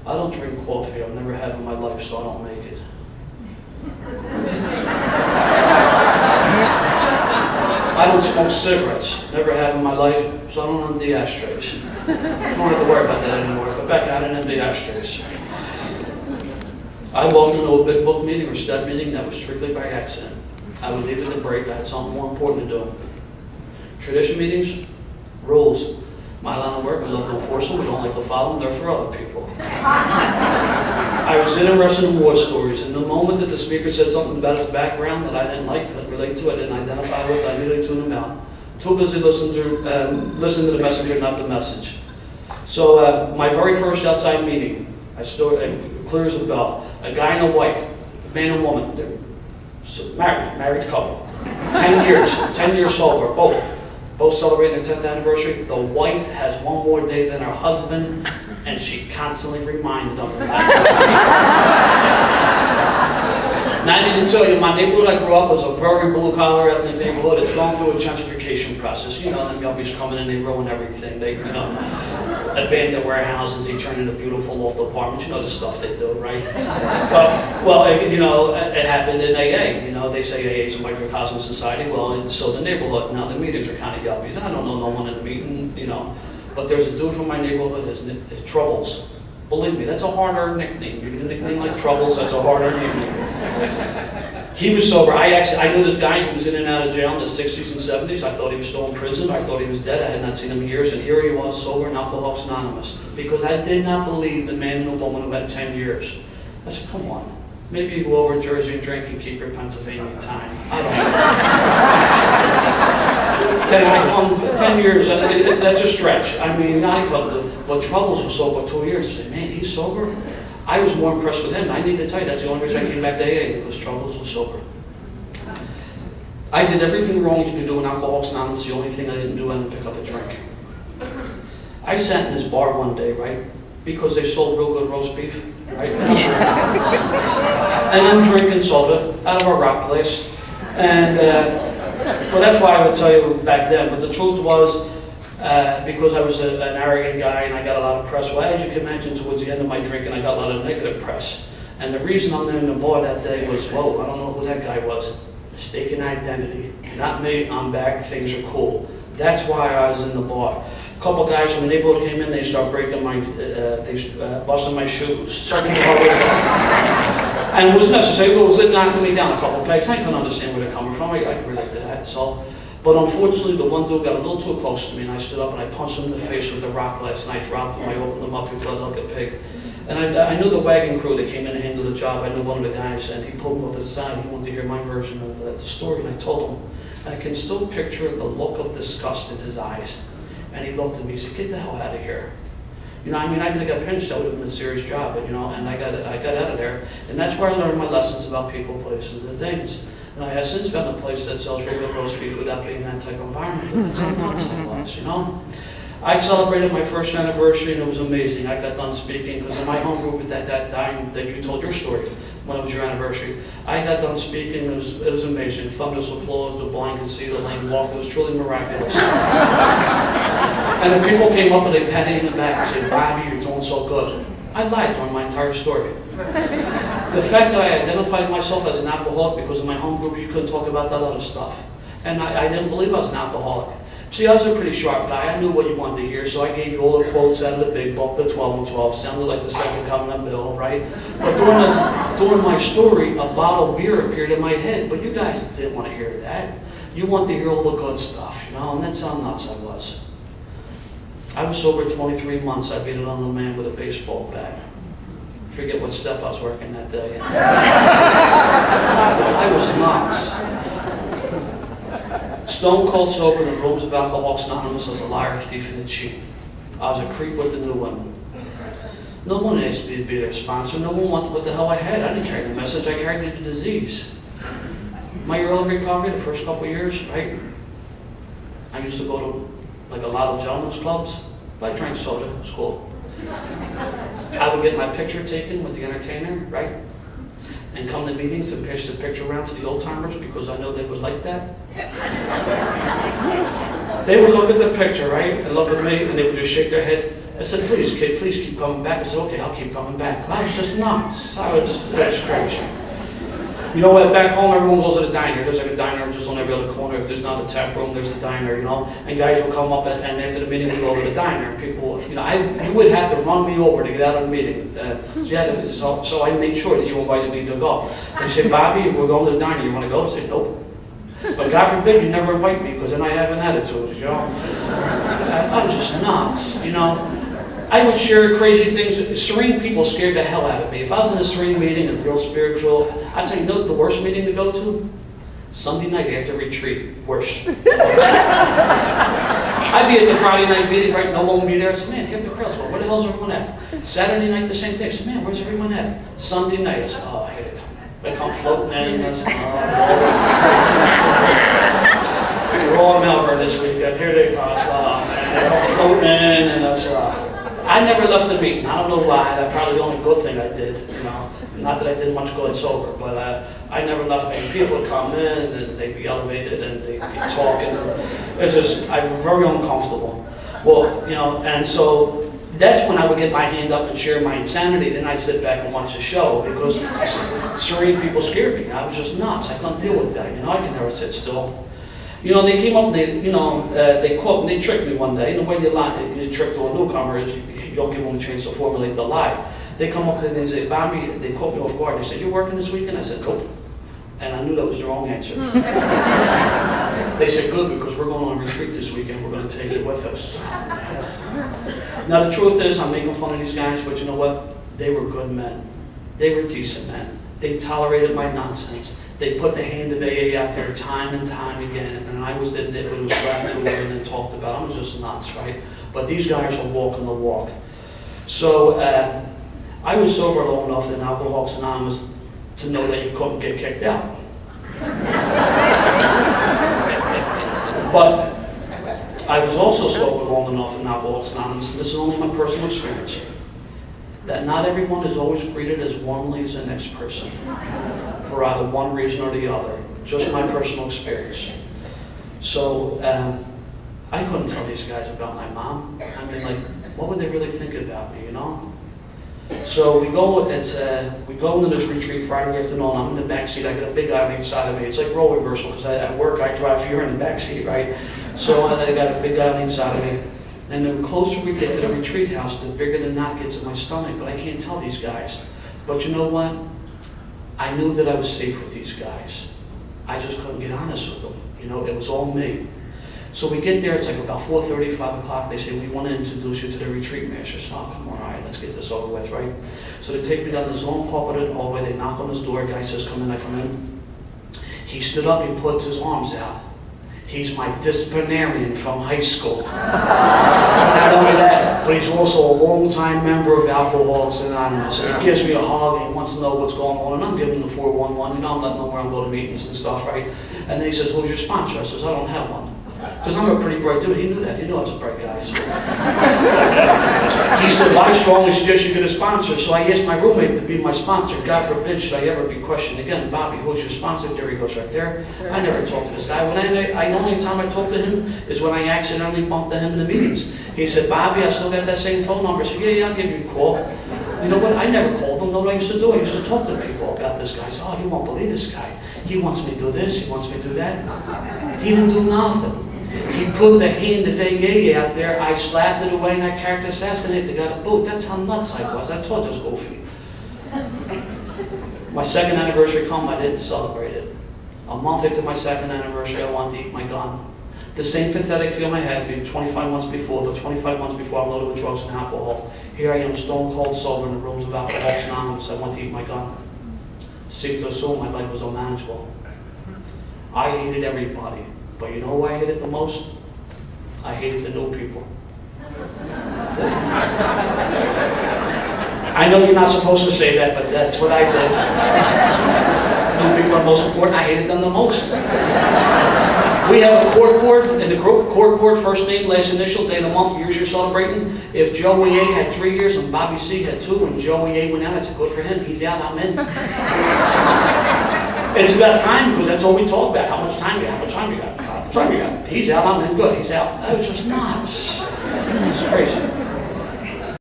I don't drink coffee. I've never had in my life, so I don't make it. I don't smoke cigarettes. Never have in my life, so I don't empty ashtrays. I don't have to worry about that anymore. But back out and empty ashtrays. I walked into a big book meeting or stud meeting that was strictly by accident. I would leave at the break. I had something more important to do. Tradition meetings, rules. My line of work, we love to enforce them. We don't like to follow them. They're for other people. I was interested in war stories, and the moment that the speaker said something about his background that I didn't like, couldn't relate to, I didn't identify with, I immediately tuned him out. Too busy listening to the messenger, not the message. So my very first outside meeting, clear as a bell. A guy and a wife, a man and woman, they're married couple. 10 years sober, both celebrating their 10th anniversary. The wife has one more day than her husband, and she constantly reminds them. Now, I need to tell you, my neighborhood I grew up was a very blue-collar ethnic neighborhood. It's gone through a gentrification process. You know, the yuppies come in and they ruin everything. They, abandon warehouses, they turn into beautiful loft apartments. You know the stuff they do, right? It happened in AA. They say AA is a microcosm society. Well, so the neighborhood. Now, the meetings are kind of yuppies. I don't know no one in the meeting, But there's a dude from my neighborhood, his Troubles. Believe me, that's a hard-earned nickname. You get a nickname like Troubles, that's a hard-earned nickname. He was sober. I knew this guy who was in and out of jail in the 60s and 70s. I thought he was still in prison. I thought he was dead. I had not seen him in years. And here he was, sober and Alcoholics Anonymous. Because I did not believe the man and the woman who had 10 years. I said, come on. Maybe you go over to Jersey and drink and keep your Pennsylvania time. I don't know. 10 years, that's a stretch. I mean, I come to, but Troubles was sober 2 years. I said, man, he's sober? I was more impressed with him. I need to tell you, that's the only reason I came back to AA, because Troubles was sober. I did everything wrong you could do in Alcoholics Anonymous. The only thing I didn't do, I didn't pick up a drink. I sat in this bar one day, right? Because they sold real good roast beef, right? And I'm drinking soda out of a rock glass. And, well, that's why I would tell you back then. But the truth was, because I was an arrogant guy and I got a lot of press, well, as you can imagine, towards the end of my drinking, I got a lot of negative press. And the reason I'm in the bar that day was, whoa, I don't know who that guy was. Mistaken identity. Not me, I'm back, things are cool. That's why I was in the bar. A couple guys from the neighborhood came in, they started breaking busting my shoes. Started getting hard way down. And it was necessary, but it was knocking me down a couple pegs. I couldn't understand where they're coming from. I could relate to that. So, but unfortunately, the one dude got a little too close to me, and I stood up and I punched him in the face with the rock glass, and I dropped him. I opened him up, he bled like a pig. And I knew the wagon crew that came in and handled the job. I knew one of the guys, and he pulled me off to the side. He wanted to hear my version of the story, and I told him. And I can still picture the look of disgust in his eyes. And he looked at me, he said, get the hell out of here. I could have got pinched, that would have been a serious job, but and I got out of there. And that's where I learned my lessons about people, places, and things. And I have since found a place that sells real good roast beef without being that type of environment, but that's how nonsense was, I celebrated my first anniversary and it was amazing. I got done speaking because in my home group at that time that you told your story, when it was your anniversary, I got done speaking, it was amazing. Thunderous applause, the blind could see, the lame walk, it was truly miraculous. And the people came up and they patted me in the back and said, Bobby, you're doing so good. I lied during my entire story. The fact that I identified myself as an alcoholic because in my home group you couldn't talk about that other stuff. And I didn't believe I was an alcoholic. See, I was a pretty sharp guy. I knew what you wanted to hear, so I gave you all the quotes out of the big book, the 12 and 12. Sounded like the second coming of Bill, right? But during my story, a bottle of beer appeared in my head, but you guys didn't want to hear that. You want to hear all the good stuff, and that's how nuts I was. I was sober 23 months. I beat another man with a baseball bat. Forget what step I was working that day. I was nuts. Stone cold sober in the rooms of Alcoholics Anonymous as a liar, thief, and a cheat. I was a creep with the new women. No one asked me to be their sponsor. No one wanted what the hell I had. I didn't carry the message. I carried the disease. My early recovery, the first couple of years, right? I used to go to a lot of gentlemen's clubs. I drank soda. It was cool. I would get my picture taken with the entertainer, right? And come to meetings and pass the picture around to the old timers because I know they would like that. They would look at the picture, right, and look at me, and they would just shake their head. I said, please, kid, please keep coming back. I said, okay, I'll keep coming back. I was just nuts. It was crazy. You know what, back home, everyone goes to the diner. There's like a diner just on every other corner. If there's not a tap room, there's a diner, you know. And guys will come up, and after the meeting, we go to the diner. And people, you know, you would have to run me over to get out of the meeting. So I made sure that you invited me to go. They say, Bobby, we're going to the diner. You want to go? I say, nope. But God forbid you never invite me, because then I have an attitude, you know. I was just nuts, you know. I would share crazy things. Serene people scared the hell out of me. If I was in a serene meeting, a real spiritual, I'd tell you, know the worst meeting to go to? Sunday night after retreat. Worst. I'd be at the Friday night meeting, right? No one would be there. I said, man, half the crowd's going, where the hell's everyone at? Saturday night, the same thing. I said, man, where's everyone at? Sunday night. I said, oh, here they come. They come floating in. I said, we're all in Melbourne this weekend. Here they come. And they come floating in, and that's I never left the meeting. I don't know why. That's probably the only good thing I did, you know. Not that I did much good sober, but I never left the meeting. People would come in, and they'd be elevated, and they'd be talking. It's just, I'm very uncomfortable. Well, you know, and so that's when I would get my hand up and share my insanity. Then I'd sit back and watch the show, because serene people scared me. I was just nuts. I couldn't deal with that. You know, I could never sit still. You know, they came up and they caught me, they tricked me one day. And the way you trick to a newcomer is you don't give them a chance to formulate the lie. They come up and they say, Bobby, they caught me off guard. They said, you working this weekend? I said, nope. And I knew that was the wrong answer. They said, good, because we're going on a retreat this weekend. We're going to take it with us. Now, the truth is, I'm making fun of these guys, but you know what? They were good men. They were decent men. They tolerated my nonsense. They put the hand of AA out there time and time again, and I was the nipper who slapped it away and then talked about it. I was just nuts, right? But these guys are walking the walk. So I was sober long enough in Alcoholics Anonymous to know that you couldn't get kicked out. But I was also sober long enough in Alcoholics Anonymous, and this is only my personal experience, that not everyone is always greeted as warmly as the next person, for either one reason or the other. Just my personal experience. So I couldn't tell these guys about my mom. I mean, like, what would they really think about me, you know? So we go into this retreat Friday afternoon. I'm in the back seat. I got a big guy on each side of me. It's like role reversal, because at work I drive, you're in the back seat, right? So I got a big guy on each side of me. And the closer we get to the retreat house, the bigger the knot gets in my stomach. But I can't tell these guys. But you know what? I knew that I was safe with these guys. I just couldn't get honest with them. You know, it was all me. So we get there, it's like about 4:30, 5 o'clock. They say, we want to introduce you to the retreat master. So, oh, come on, all right, let's get this over with, right? So they take me down the zone carpeted hallway. They knock on his door. Guy says, come in, I come in. He stood up, he puts his arms out. He's my disciplinarian from high school. Not only that, but he's also a long-time member of Alcoholics Anonymous. And he gives me a hug, and he wants to know what's going on, and I'm giving him the 411. You know, I'm letting him know where I'm going to meetings and stuff, right? And then he says, who's your sponsor? I says, I don't have one. Because I'm a pretty bright dude. He knew that. He knew I was a bright guy. So. He said, well, I strongly suggest you get a sponsor. So I asked my roommate to be my sponsor. God forbid should I ever be questioned again. Bobby, who's your sponsor? There he goes right there. I never talked to this guy. The only time I talked to him is when I accidentally bumped into him in the meetings. He said, Bobby, I still got that same phone number. I said, yeah, I'll give you a call. You know what? I never called him. Know what I used to do? I used to talk to people about this guy. I said, oh, you won't believe this guy. He wants me to do this. He wants me to do that. He didn't do nothing. He put the hand of AA out there. I slapped it away, and I character assassinated the guy to boot. That's how nuts I was. I told you I was goofy. My second anniversary come, I didn't celebrate it. A month after my second anniversary, I wanted to eat my gun. The same pathetic feeling I had 25 months before, but 25 months before I'm loaded with drugs and alcohol. Here I am, stone cold sober in the rooms of Alcoholics Anonymous. I want to eat my gun. Safe to assume my life was unmanageable. I hated everybody. But you know who I hated the most? I hated the new people. I know you're not supposed to say that, but that's what I did. New people are most important. I hated them the most. We have a court board, and the court board, first name, last initial, day of the month, years you're celebrating. If Joe EA had 3 years and Bobby C had 2, and Joe EA went out, I said, good for him. He's out, I'm in. It's about time, because that's all we talk about. How much time you got? How much time you got? How much time you got? He's out, I'm in. Good, he's out. That was just nuts. It's crazy.